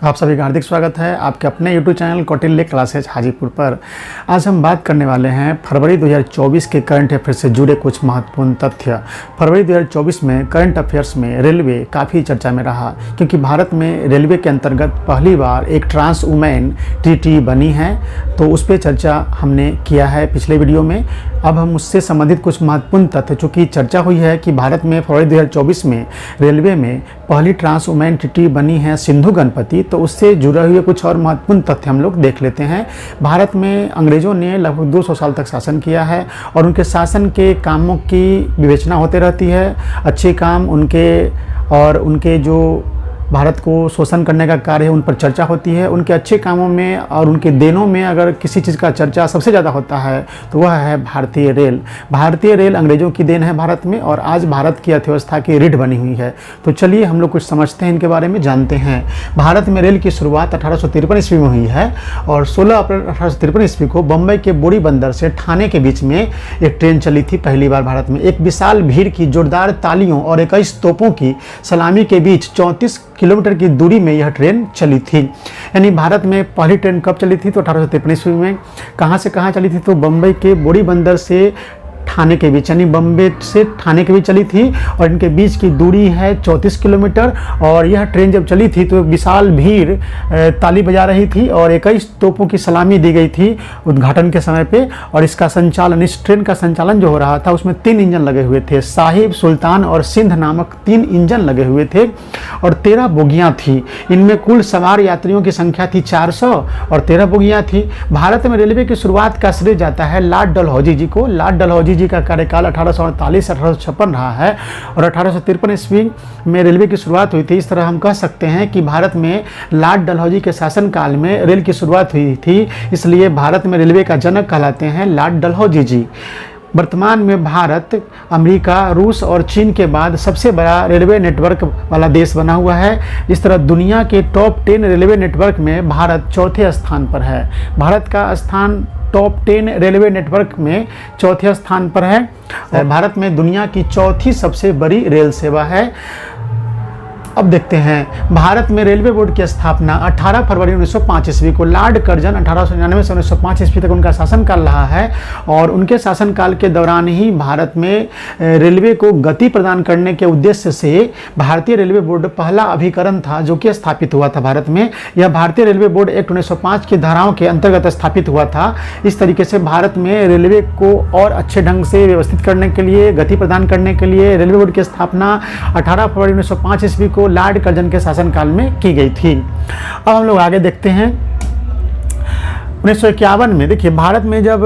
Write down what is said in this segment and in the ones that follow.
आप सभी का हार्दिक स्वागत है आपके अपने YouTube channel Kautilya classes Hajipur पर। आज हम बात करने वाले हैं फरवरी 2024 के करंट अफेयर्स से जुड़े कुछ महत्वपूर्ण तथ्य। फरवरी 2024 में करंट अफेयर्स में रेलवे काफ़ी चर्चा में रहा, क्योंकि भारत में रेलवे के अंतर्गत पहली बार एक ट्रांस वुमेन टीटी बनी है। तो उस पर चर्चा हमने किया है पिछले वीडियो में। अब हम उससे संबंधित कुछ महत्वपूर्ण तथ्य, चूँकि चर्चा हुई है कि भारत में फरवरी 2024 में रेलवे में पहली ट्रांस वुमेन टीटी बनी है सिंधु गणपति, तो उससे जुड़े हुए कुछ और महत्वपूर्ण तथ्य हम लोग देख लेते हैं। भारत में अंग्रेज़ों ने लगभग 200 साल तक शासन किया है और उनके शासन के कामों की विवेचना होते रहती है। अच्छे काम उनके और उनके जो भारत को शोषण करने का कार्य है उन पर चर्चा होती है। उनके अच्छे कामों में और उनके देनों में अगर किसी चीज़ का चर्चा सबसे ज़्यादा होता है तो वह है भारतीय रेल। भारतीय रेल अंग्रेज़ों की देन है भारत में, और आज भारत की अर्थव्यवस्था की रीढ़ बनी हुई है। तो चलिए हम लोग कुछ समझते हैं, इनके बारे में जानते हैं। भारत में रेल की शुरुआत 1853 ईस्वी में हुई है और 16 अप्रैल 1853 ईस्वी को बम्बई के बोरी बंदर से ठाणे के बीच में एक ट्रेन चली थी पहली बार भारत में। एक विशाल भीड़ की जोरदार तालियों और 21 तोपों की सलामी के बीच 34 किलोमीटर की दूरी में यह ट्रेन चली थी। यानी भारत में पहली ट्रेन कब चली थी? तो 1853 ईस्वी में। कहाँ से कहाँ चली थी? तो बम्बई के बोरी बंदर से ठाणे के बीच, यानी बम्बे से ठाणे के बीच चली थी और इनके बीच की दूरी है 34 किलोमीटर। और यह ट्रेन जब चली थी तो विशाल भीड़ ताली बजा रही थी और 21 तोपों की सलामी दी गई थी उद्घाटन के समय पे। और इसका संचालन, इस ट्रेन का संचालन जो हो रहा था उसमें 3 इंजन लगे हुए थे। साहिब, सुल्तान और सिंध नामक 3 इंजन लगे हुए थे और 13 बोगियाँ थी। इनमें कुल सवार यात्रियों की संख्या थी 400 और 13 बोगियाँ थी। भारत में रेलवे की शुरुआत का श्रेय जाता है लॉर्ड डलहौजी जी को। लॉर्ड डलहौजी जी का कार्यकाल 1848 से 1856 रहा है और 1853 ईस्वी में रेलवे की शुरुआत हुई थी। इस तरह हम कह सकते हैं कि भारत में लॉर्ड डलहौजी के शासनकाल में रेल की शुरुआत हुई थी, इसलिए भारत में रेलवे का जनक कहलाते हैं लॉर्ड डलहौजी जी। वर्तमान में भारत अमेरिका, रूस और चीन के बाद सबसे बड़ा रेलवे नेटवर्क वाला देश बना हुआ है। इस तरह दुनिया के टॉप 10 रेलवे नेटवर्क में भारत चौथे स्थान पर है। भारत का स्थान टॉप 10 रेलवे नेटवर्क में चौथे स्थान पर है और भारत में दुनिया की चौथी सबसे बड़ी रेल सेवा है। अब देखते हैं, भारत में रेलवे बोर्ड की स्थापना 18 फरवरी 1905 ईस्वी को लॉर्ड कर्जन 1899 से 1905 ईस्वी तक उनका शासनकाल रहा है। और उनके शासनकाल के दौरान ही भारत में रेलवे को गति प्रदान करने के उद्देश्य से भारतीय रेलवे बोर्ड पहला अभिकरण था जो कि स्थापित हुआ था भारत में। यह भारतीय रेलवे बोर्ड एक्ट 1905 की धाराओं के अंतर्गत स्थापित हुआ था। इस तरीके से भारत में रेलवे को और अच्छे ढंग से व्यवस्थित करने के लिए, गति प्रदान करने के लिए रेलवे बोर्ड की स्थापना 18 फरवरी 1905 ईस्वी को लॉर्ड कर्जन के शासनकाल में की गई थी। अब हम लोग आगे देखते हैं। 1951 में देखिए, भारत में जब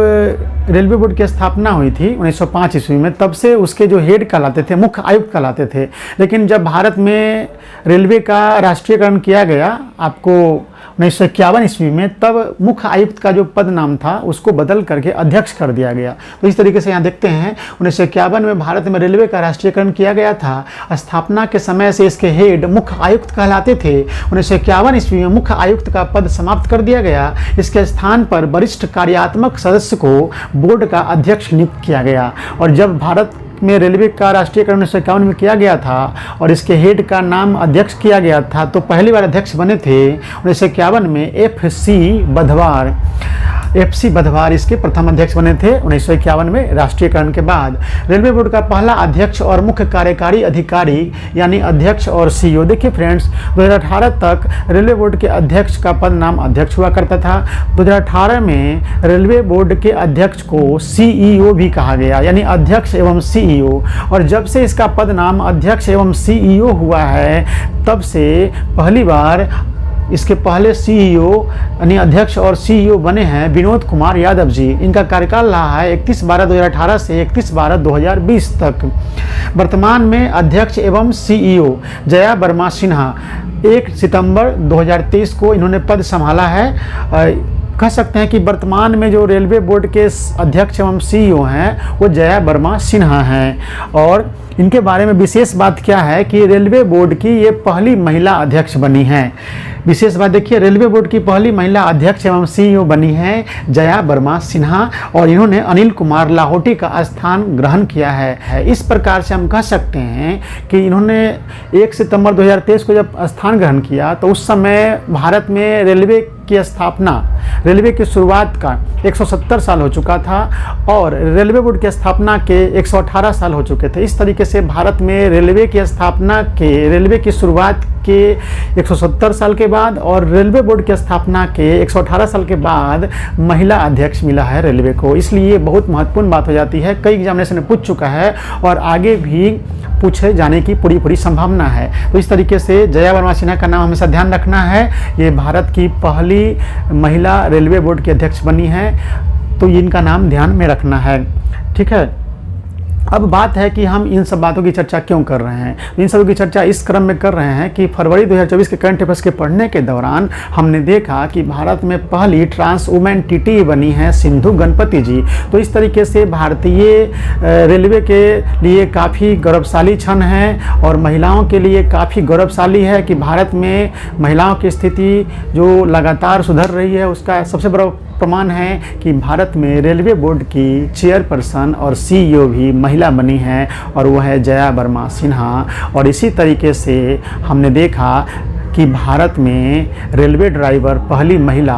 रेलवे बोर्ड की स्थापना हुई थी 1905 ईस्वी में, तब से उसके जो हेड कहलाते थे, मुख्य आयुक्त कहलाते थे। लेकिन जब भारत में रेलवे का राष्ट्रीयकरण किया गया आपको 1951 ईस्वी में, तब मुख्य आयुक्त का जो पद नाम था उसको बदल करके अध्यक्ष कर दिया गया। तो इस तरीके से यहाँ देखते हैं 1951 में भारत में रेलवे का राष्ट्रीयकरण किया गया था। स्थापना के समय से इसके हेड मुख्य आयुक्त कहलाते थे। 1951 ईस्वी में मुख्य आयुक्त का पद समाप्त कर दिया गया। इसके स्थान पर वरिष्ठ कार्यात्मक सदस्य को बोर्ड का अध्यक्ष नियुक्त किया गया। और जब भारत में रेलवे का राष्ट्रीयकरण 1951 में किया गया था और इसके हेड का नाम अध्यक्ष किया गया था, तो पहली बार अध्यक्ष बने थे 1951 में FC बधवार इसके प्रथम अध्यक्ष बने थे 1951 में राष्ट्रीयकरण के बाद। रेलवे बोर्ड का पहला अध्यक्ष और मुख्य कार्यकारी अधिकारी यानी अध्यक्ष और CEO। देखिए फ्रेंड्स, 2018 तक रेलवे बोर्ड के अध्यक्ष का पद नाम अध्यक्ष हुआ करता था। 2018 में रेलवे बोर्ड के अध्यक्ष को CEO भी कहा गया, यानी अध्यक्ष एवं CEO। और जब से इसका पद नाम अध्यक्ष एवं CEO हुआ है, तब से पहली बार इसके पहले CEO यानी अध्यक्ष और CEO बने हैं विनोद कुमार यादव जी। इनका कार्यकाल रहा है 31/12/2018 से 31/12/2020 तक। वर्तमान में अध्यक्ष एवं CEO जया वर्मा सिन्हा 1 सितंबर 2023 को इन्होंने पद संभाला है। कह सकते हैं कि वर्तमान में जो रेलवे बोर्ड के अध्यक्ष एवं CEO हैं वो जया वर्मा सिन्हा हैं। और इनके बारे में विशेष बात क्या है कि रेलवे बोर्ड की ये पहली महिला अध्यक्ष बनी हैं। विशेष बात देखिए, रेलवे बोर्ड की पहली महिला अध्यक्ष एवं सीईओ बनी है जया वर्मा सिन्हा और इन्होंने अनिल कुमार लाहौटी का स्थान ग्रहण किया है। इस प्रकार से हम कह सकते हैं कि इन्होंने 1 सितंबर 2023 को जब स्थान ग्रहण किया तो उस समय भारत में रेलवे की स्थापना, रेलवे की शुरुआत का 170 साल हो चुका था और रेलवे बोर्ड की स्थापना के 118 साल हो चुके थे। इस तरीके से भारत में रेलवे की स्थापना के, रेलवे की शुरुआत के 170 साल के बाद और रेलवे बोर्ड की स्थापना के 118 साल के बाद महिला अध्यक्ष मिला है रेलवे को। इसलिए बहुत महत्वपूर्ण बात हो जाती है, कई एग्जामिनेशन में पूछ चुका है और आगे भी पूछे जाने की पूरी संभावना है। तो इस तरीके से जया वर्मा सिन्हा का नाम हमेशा ध्यान रखना है। ये भारत की पहली महिला रेलवे बोर्ड की अध्यक्ष बनी है, तो इनका नाम ध्यान में रखना है। ठीक है, अब बात है कि हम इन सब बातों की चर्चा क्यों कर रहे हैं। इन सब की चर्चा इस क्रम में कर रहे हैं कि फरवरी 2024 के करंट अफेयर्स के पढ़ने के दौरान हमने देखा कि भारत में पहली ट्रांस वुमेन टीटी बनी है सिंधु गणपति जी। तो इस तरीके से भारतीय रेलवे के लिए काफ़ी गौरवशाली क्षण है और महिलाओं के लिए काफ़ी गौरवशाली है कि भारत में महिलाओं की स्थिति जो लगातार सुधर रही है, उसका सबसे बड़ा प्रमाण है कि भारत में रेलवे बोर्ड की चेयरपर्सन और सीईओ भी महिला बनी है और वह है जया वर्मा सिन्हा। और इसी तरीके से हमने देखा कि भारत में रेलवे ड्राइवर पहली महिला,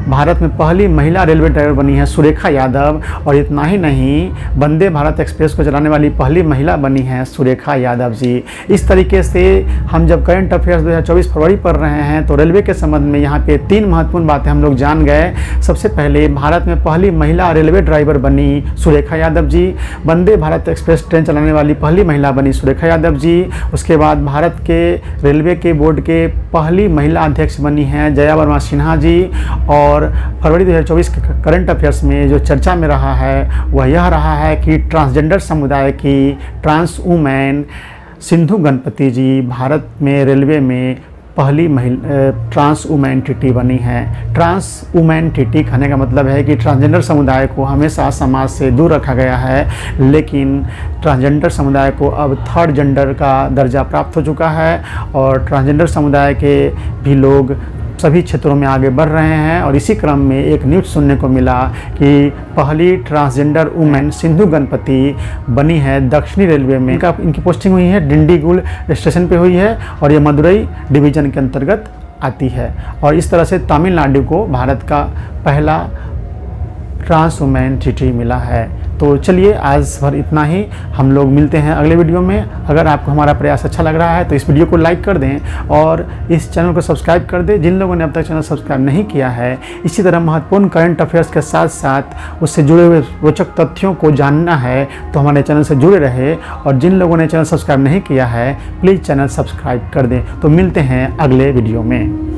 भारत में पहली महिला रेलवे ड्राइवर बनी है सुरेखा यादव। और इतना ही नहीं, वंदे भारत एक्सप्रेस को चलाने वाली पहली महिला बनी है सुरेखा यादव जी। इस तरीके से हम जब करंट अफेयर्स 2024 फरवरी पढ़ रहे हैं तो रेलवे के संबंध में यहाँ पे 3 महत्वपूर्ण बातें हम लोग जान गए। सबसे पहले भारत में पहली महिला रेलवे ड्राइवर बनी सुरेखा यादव जी, वंदे भारत एक्सप्रेस ट्रेन चलाने वाली पहली महिला बनी सुरेखा यादव जी। उसके बाद भारत के रेलवे के बोर्ड के पहली महिला अध्यक्ष बनी हैं जया वर्मा सिन्हा जी। और फरवरी 2024 के करंट अफेयर्स में जो चर्चा में रहा है वह यह रहा है कि ट्रांसजेंडर समुदाय की ट्रांस वुमेन सिंधु गणपति जी भारत में रेलवे में पहली महिला ट्रांस वुमेन टीटी बनी है। ट्रांस वुमेन टीटी कहने का मतलब है कि ट्रांसजेंडर समुदाय को हमेशा समाज से दूर रखा गया है, लेकिन ट्रांसजेंडर समुदाय को अब थर्ड जेंडर का दर्जा प्राप्त हो चुका है और ट्रांसजेंडर समुदाय के भी लोग सभी क्षेत्रों में आगे बढ़ रहे हैं। और इसी क्रम में एक न्यूज़ सुनने को मिला कि पहली ट्रांसजेंडर वुमेन सिंधु गणपति बनी है दक्षिणी रेलवे में। इनकी पोस्टिंग हुई है डिंडीगुल स्टेशन पे हुई है और ये मदुरई डिवीज़न के अंतर्गत आती है। और इस तरह से तमिलनाडु को भारत का पहला ट्रांस वुमेन टीटी मिला है। तो चलिए आज भर इतना ही, हम लोग मिलते हैं अगले वीडियो में। अगर आपको हमारा प्रयास अच्छा लग रहा है तो इस वीडियो को लाइक कर दें और इस चैनल को सब्सक्राइब कर दें जिन लोगों ने अब तक चैनल सब्सक्राइब नहीं किया है। इसी तरह महत्वपूर्ण करंट अफेयर्स के साथ साथ उससे जुड़े हुए रोचक तथ्यों को जानना है तो हमारे चैनल से जुड़े रहे। और जिन लोगों ने चैनल सब्सक्राइब नहीं किया है प्लीज़ चैनल सब्सक्राइब कर दें। तो मिलते हैं अगले वीडियो में।